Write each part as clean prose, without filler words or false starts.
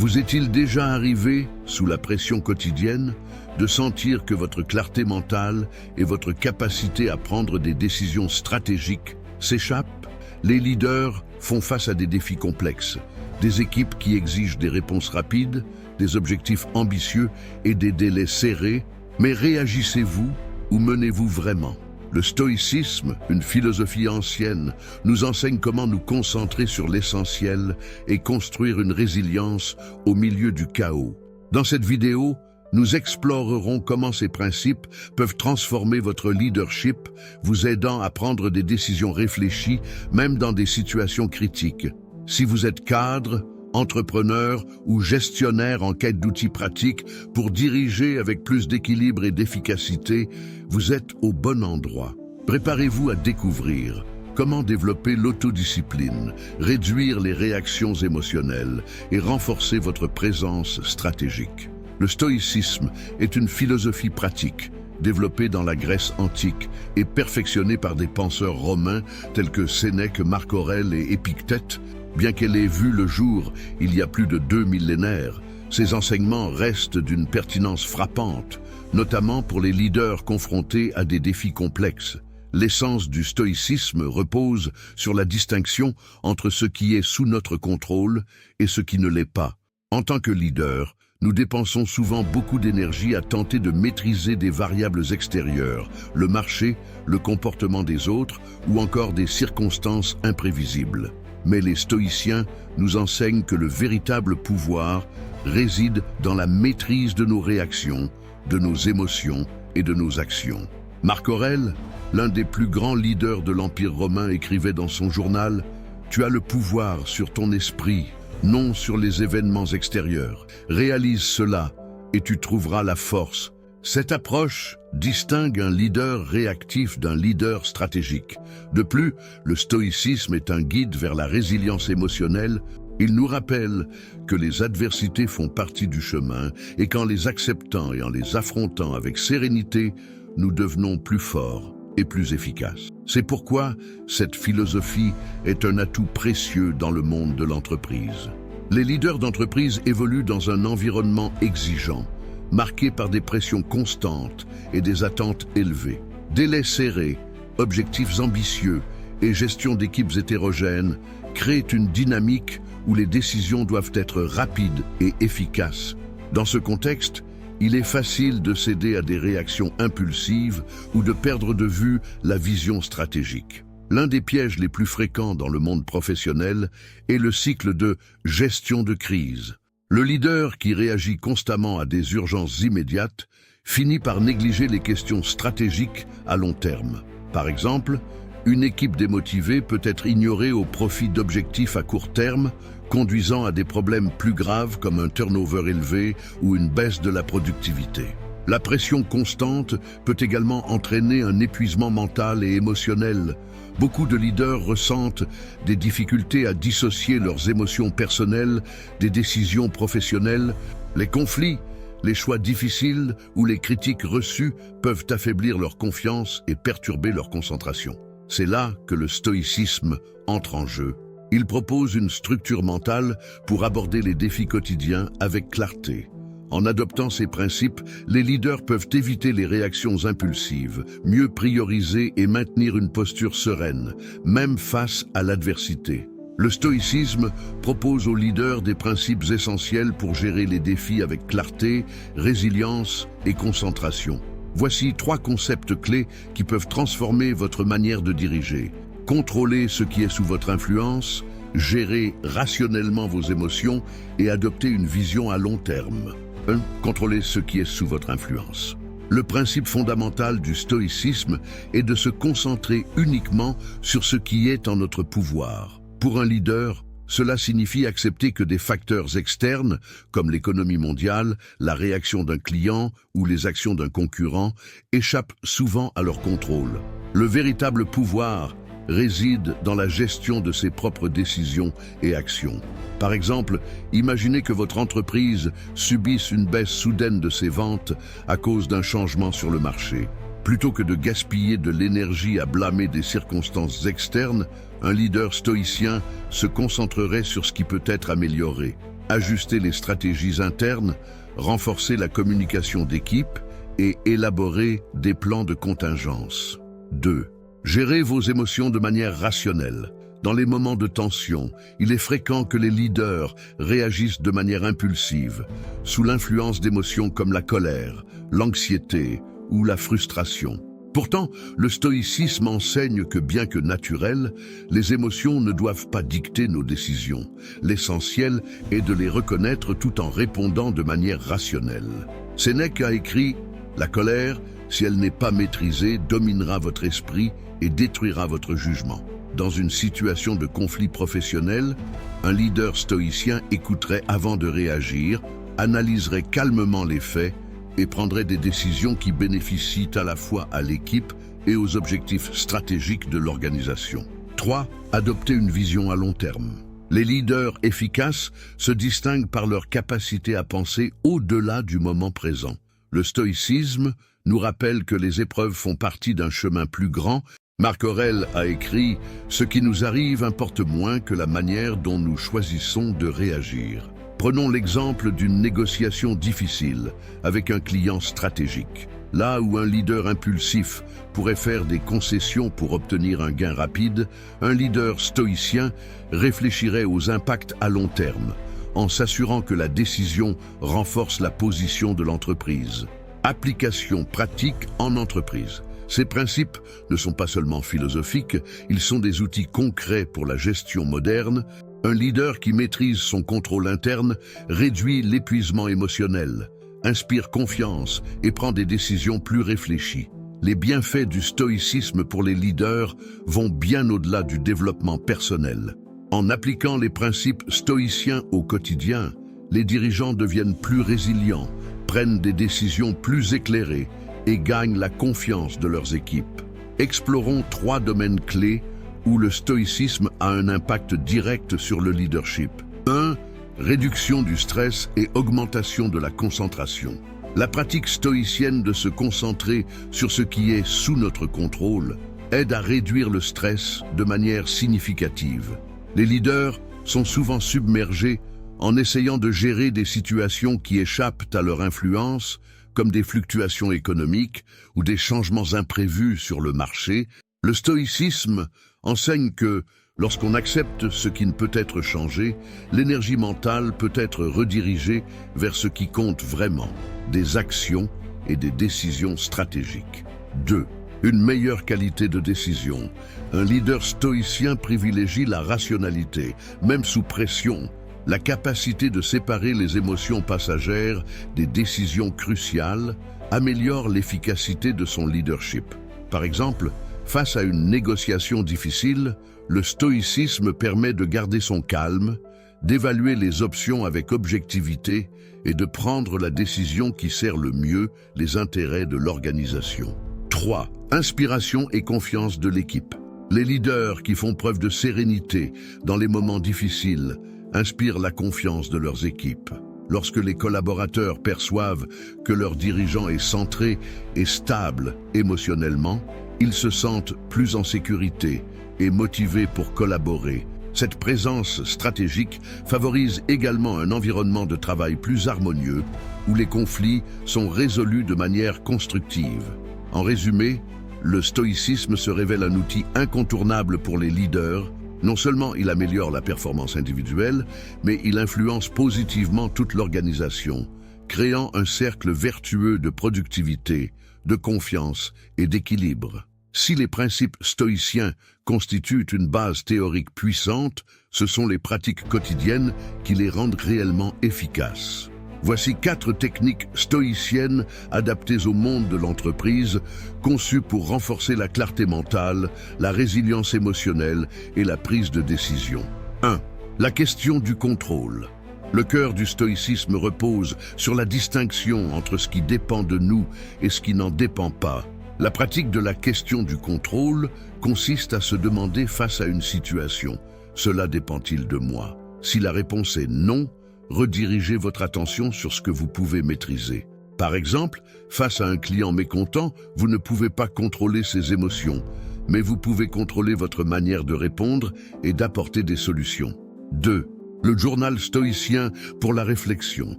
Vous est-il déjà arrivé, sous la pression quotidienne, de sentir que votre clarté mentale et votre capacité à prendre des décisions stratégiques s'échappent? Les leaders font face à des défis complexes, des équipes qui exigent des réponses rapides, des objectifs ambitieux et des délais serrés. Mais réagissez-vous ou menez-vous vraiment? Le stoïcisme, une philosophie ancienne, nous enseigne comment nous concentrer sur l'essentiel et construire une résilience au milieu du chaos. Dans cette vidéo, nous explorerons comment ces principes peuvent transformer votre leadership, vous aidant à prendre des décisions réfléchies, même dans des situations critiques. Si vous êtes cadre, entrepreneur ou gestionnaire en quête d'outils pratiques pour diriger avec plus d'équilibre et d'efficacité, vous êtes au bon endroit. Préparez-vous à découvrir comment développer l'autodiscipline, réduire les réactions émotionnelles et renforcer votre présence stratégique. Le stoïcisme est une philosophie pratique, développée dans la Grèce antique et perfectionnée par des penseurs romains tels que Sénèque, Marc Aurèle et Épictète. Bien qu'elle ait vu le jour il y a plus de 2 millénaires, ces enseignements restent d'une pertinence frappante, notamment pour les leaders confrontés à des défis complexes. L'essence du stoïcisme repose sur la distinction entre ce qui est sous notre contrôle et ce qui ne l'est pas. En tant que leader, nous dépensons souvent beaucoup d'énergie à tenter de maîtriser des variables extérieures, le marché, le comportement des autres ou encore des circonstances imprévisibles. Mais les stoïciens nous enseignent que le véritable pouvoir réside dans la maîtrise de nos réactions, de nos émotions et de nos actions. Marc Aurèle, l'un des plus grands leaders de l'Empire romain, écrivait dans son journal « Tu as le pouvoir sur ton esprit, non sur les événements extérieurs. Réalise cela et tu trouveras la force. » Cette approche distingue un leader réactif d'un leader stratégique. De plus, le stoïcisme est un guide vers la résilience émotionnelle. Il nous rappelle que les adversités font partie du chemin et qu'en les acceptant et en les affrontant avec sérénité, nous devenons plus forts et plus efficaces. C'est pourquoi cette philosophie est un atout précieux dans le monde de l'entreprise. Les leaders d'entreprise évoluent dans un environnement exigeant, marqué par des pressions constantes et des attentes élevées. Délais serrés, objectifs ambitieux et gestion d'équipes hétérogènes créent une dynamique où les décisions doivent être rapides et efficaces. Dans ce contexte, il est facile de céder à des réactions impulsives ou de perdre de vue la vision stratégique. L'un des pièges les plus fréquents dans le monde professionnel est le cycle de gestion de crise. Le leader qui réagit constamment à des urgences immédiates finit par négliger les questions stratégiques à long terme. Par exemple, une équipe démotivée peut être ignorée au profit d'objectifs à court terme, conduisant à des problèmes plus graves comme un turnover élevé ou une baisse de la productivité. La pression constante peut également entraîner un épuisement mental et émotionnel. Beaucoup de leaders ressentent des difficultés à dissocier leurs émotions personnelles des décisions professionnelles. Les conflits, les choix difficiles ou les critiques reçues peuvent affaiblir leur confiance et perturber leur concentration. C'est là que le stoïcisme entre en jeu. Il propose une structure mentale pour aborder les défis quotidiens avec clarté. En adoptant ces principes, les leaders peuvent éviter les réactions impulsives, mieux prioriser et maintenir une posture sereine, même face à l'adversité. Le stoïcisme propose aux leaders des principes essentiels pour gérer les défis avec clarté, résilience et concentration. Voici 3 concepts clés qui peuvent transformer votre manière de diriger. Contrôler ce qui est sous votre influence, gérer rationnellement vos émotions et adopter une vision à long terme. 1. Contrôler ce qui est sous votre influence. Le principe fondamental du stoïcisme est de se concentrer uniquement sur ce qui est en notre pouvoir. Pour un leader, cela signifie accepter que des facteurs externes, comme l'économie mondiale, la réaction d'un client ou les actions d'un concurrent, échappent souvent à leur contrôle. Le véritable pouvoir réside dans la gestion de ses propres décisions et actions. Par exemple, imaginez que votre entreprise subisse une baisse soudaine de ses ventes à cause d'un changement sur le marché. Plutôt que de gaspiller de l'énergie à blâmer des circonstances externes, un leader stoïcien se concentrerait sur ce qui peut être amélioré. ajuster les stratégies internes, renforcer la communication d'équipe et élaborer des plans de contingence. 2. Gérez vos émotions de manière rationnelle. Dans les moments de tension, il est fréquent que les leaders réagissent de manière impulsive, sous l'influence d'émotions comme la colère, l'anxiété ou la frustration. Pourtant, le stoïcisme enseigne que bien que naturelles, les émotions ne doivent pas dicter nos décisions. L'essentiel est de les reconnaître tout en répondant de manière rationnelle. Sénèque a écrit « La colère, si elle n'est pas maîtrisée, dominera votre esprit et détruira votre jugement ». Dans une situation de conflit professionnel, un leader stoïcien écouterait avant de réagir, analyserait calmement les faits et prendrait des décisions qui bénéficient à la fois à l'équipe et aux objectifs stratégiques de l'organisation. 3. Adopter une vision à long terme. Les leaders efficaces se distinguent par leur capacité à penser au-delà du moment présent. Le stoïcisme nous rappelle que les épreuves font partie d'un chemin plus grand. Marc Aurèle a écrit « Ce qui nous arrive importe moins que la manière dont nous choisissons de réagir ». Prenons l'exemple d'une négociation difficile avec un client stratégique. Là où un leader impulsif pourrait faire des concessions pour obtenir un gain rapide, un leader stoïcien réfléchirait aux impacts à long terme, en s'assurant que la décision renforce la position de l'entreprise. Application pratique en entreprise. Ces principes ne sont pas seulement philosophiques, ils sont des outils concrets pour la gestion moderne. Un leader qui maîtrise son contrôle interne réduit l'épuisement émotionnel, inspire confiance et prend des décisions plus réfléchies. Les bienfaits du stoïcisme pour les leaders vont bien au-delà du développement personnel. En appliquant les principes stoïciens au quotidien, les dirigeants deviennent plus résilients, prennent des décisions plus éclairées et gagnent la confiance de leurs équipes. Explorons 3 domaines clés où le stoïcisme a un impact direct sur le leadership. 1. Réduction du stress et augmentation de la concentration. La pratique stoïcienne de se concentrer sur ce qui est sous notre contrôle aide à réduire le stress de manière significative. Les leaders sont souvent submergés en essayant de gérer des situations qui échappent à leur influence, comme des fluctuations économiques ou des changements imprévus sur le marché. Le stoïcisme enseigne que, lorsqu'on accepte ce qui ne peut être changé, l'énergie mentale peut être redirigée vers ce qui compte vraiment, des actions et des décisions stratégiques. 2. Une meilleure qualité de décision. Un leader stoïcien privilégie la rationalité, même sous pression, la capacité de séparer les émotions passagères des décisions cruciales améliore l'efficacité de son leadership. Par exemple, face à une négociation difficile, le stoïcisme permet de garder son calme, d'évaluer les options avec objectivité et de prendre la décision qui sert le mieux les intérêts de l'organisation. 3. Inspiration et confiance de l'équipe. Les leaders qui font preuve de sérénité dans les moments difficiles inspirent la confiance de leurs équipes. Lorsque les collaborateurs perçoivent que leur dirigeant est centré et stable émotionnellement, ils se sentent plus en sécurité et motivés pour collaborer. Cette présence stratégique favorise également un environnement de travail plus harmonieux, où les conflits sont résolus de manière constructive. En résumé, le stoïcisme se révèle un outil incontournable pour les leaders. Non seulement il améliore la performance individuelle, mais il influence positivement toute l'organisation, créant un cercle vertueux de productivité, de confiance et d'équilibre. Si les principes stoïciens constituent une base théorique puissante, ce sont les pratiques quotidiennes qui les rendent réellement efficaces. Voici 4 techniques stoïciennes adaptées au monde de l'entreprise, conçues pour renforcer la clarté mentale, la résilience émotionnelle et la prise de décision. 1. La question du contrôle. Le cœur du stoïcisme repose sur la distinction entre ce qui dépend de nous et ce qui n'en dépend pas. La pratique de la question du contrôle consiste à se demander face à une situation « Cela dépend-il de moi ?» Si la réponse est non, redirigez votre attention sur ce que vous pouvez maîtriser. Par exemple, face à un client mécontent, vous ne pouvez pas contrôler ses émotions, mais vous pouvez contrôler votre manière de répondre et d'apporter des solutions. 2. Le journal stoïcien pour la réflexion.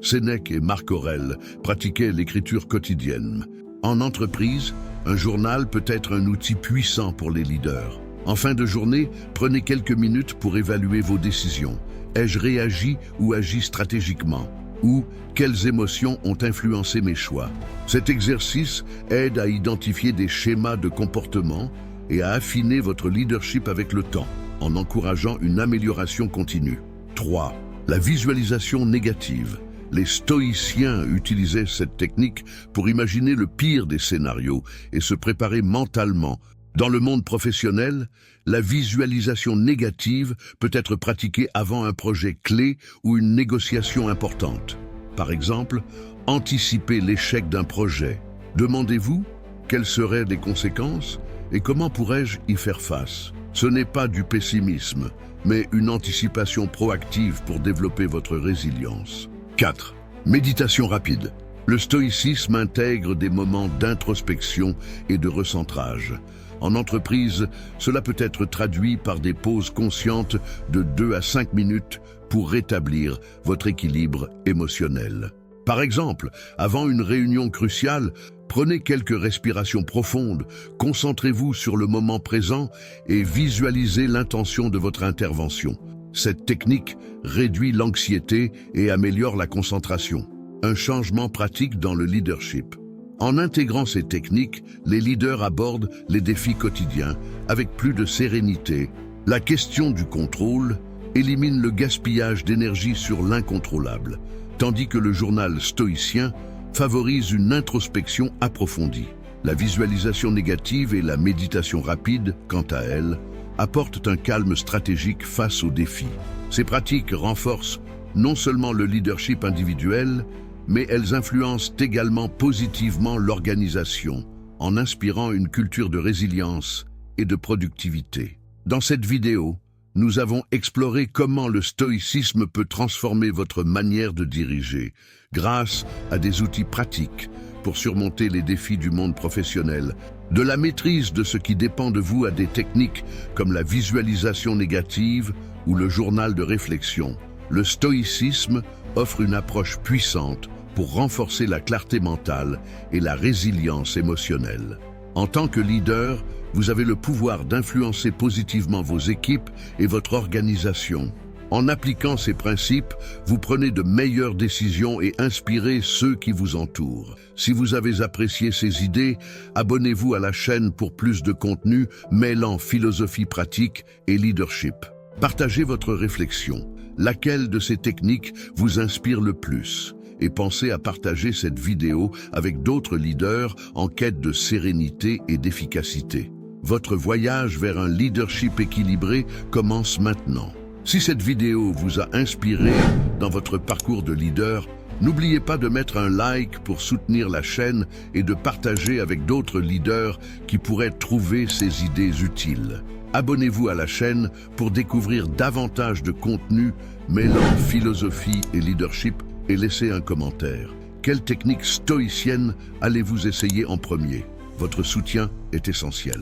Sénèque et Marc Aurèle pratiquaient l'écriture quotidienne. En entreprise, un journal peut être un outil puissant pour les leaders. En fin de journée, prenez quelques minutes pour évaluer vos décisions. Ai-je réagi ou agi stratégiquement? Ou quelles émotions ont influencé mes choix? Cet exercice aide à identifier des schémas de comportement et à affiner votre leadership avec le temps, en encourageant une amélioration continue. 3. La visualisation négative. Les stoïciens utilisaient cette technique pour imaginer le pire des scénarios et se préparer mentalement. Dans le monde professionnel, la visualisation négative peut être pratiquée avant un projet clé ou une négociation importante. Par exemple, anticipez l'échec d'un projet. Demandez-vous quelles seraient les conséquences et comment pourrais-je y faire face. Ce n'est pas du pessimisme, mais une anticipation proactive pour développer votre résilience. 4. Méditation rapide. Le stoïcisme intègre des moments d'introspection et de recentrage. En entreprise, cela peut être traduit par des pauses conscientes de 2 à 5 minutes pour rétablir votre équilibre émotionnel. Par exemple, avant une réunion cruciale, prenez quelques respirations profondes, concentrez-vous sur le moment présent et visualisez l'intention de votre intervention. Cette technique réduit l'anxiété et améliore la concentration. Un changement pratique dans le leadership. En intégrant ces techniques, les leaders abordent les défis quotidiens avec plus de sérénité. La question du contrôle élimine le gaspillage d'énergie sur l'incontrôlable, tandis que le journal stoïcien favorise une introspection approfondie. La visualisation négative et la méditation rapide, quant à elles, apportent un calme stratégique face aux défis. Ces pratiques renforcent non seulement le leadership individuel, mais elles influencent également positivement l'organisation, en inspirant une culture de résilience et de productivité. Dans cette vidéo, nous avons exploré comment le stoïcisme peut transformer votre manière de diriger, grâce à des outils pratiques pour surmonter les défis du monde professionnel. De la maîtrise de ce qui dépend de vous à des techniques comme la visualisation négative ou le journal de réflexion, le stoïcisme offre une approche puissante pour renforcer la clarté mentale et la résilience émotionnelle. En tant que leader, vous avez le pouvoir d'influencer positivement vos équipes et votre organisation. En appliquant ces principes, vous prenez de meilleures décisions et inspirez ceux qui vous entourent. Si vous avez apprécié ces idées, abonnez-vous à la chaîne pour plus de contenu mêlant philosophie pratique et leadership. Partagez votre réflexion. Laquelle de ces techniques vous inspire le plus? Et pensez à partager cette vidéo avec d'autres leaders en quête de sérénité et d'efficacité. Votre voyage vers un leadership équilibré commence maintenant. Si cette vidéo vous a inspiré dans votre parcours de leader, n'oubliez pas de mettre un like pour soutenir la chaîne et de partager avec d'autres leaders qui pourraient trouver ces idées utiles. Abonnez-vous à la chaîne pour découvrir davantage de contenu mêlant philosophie et leadership et laissez un commentaire. Quelle technique stoïcienne allez-vous essayer en premier? Votre soutien est essentiel.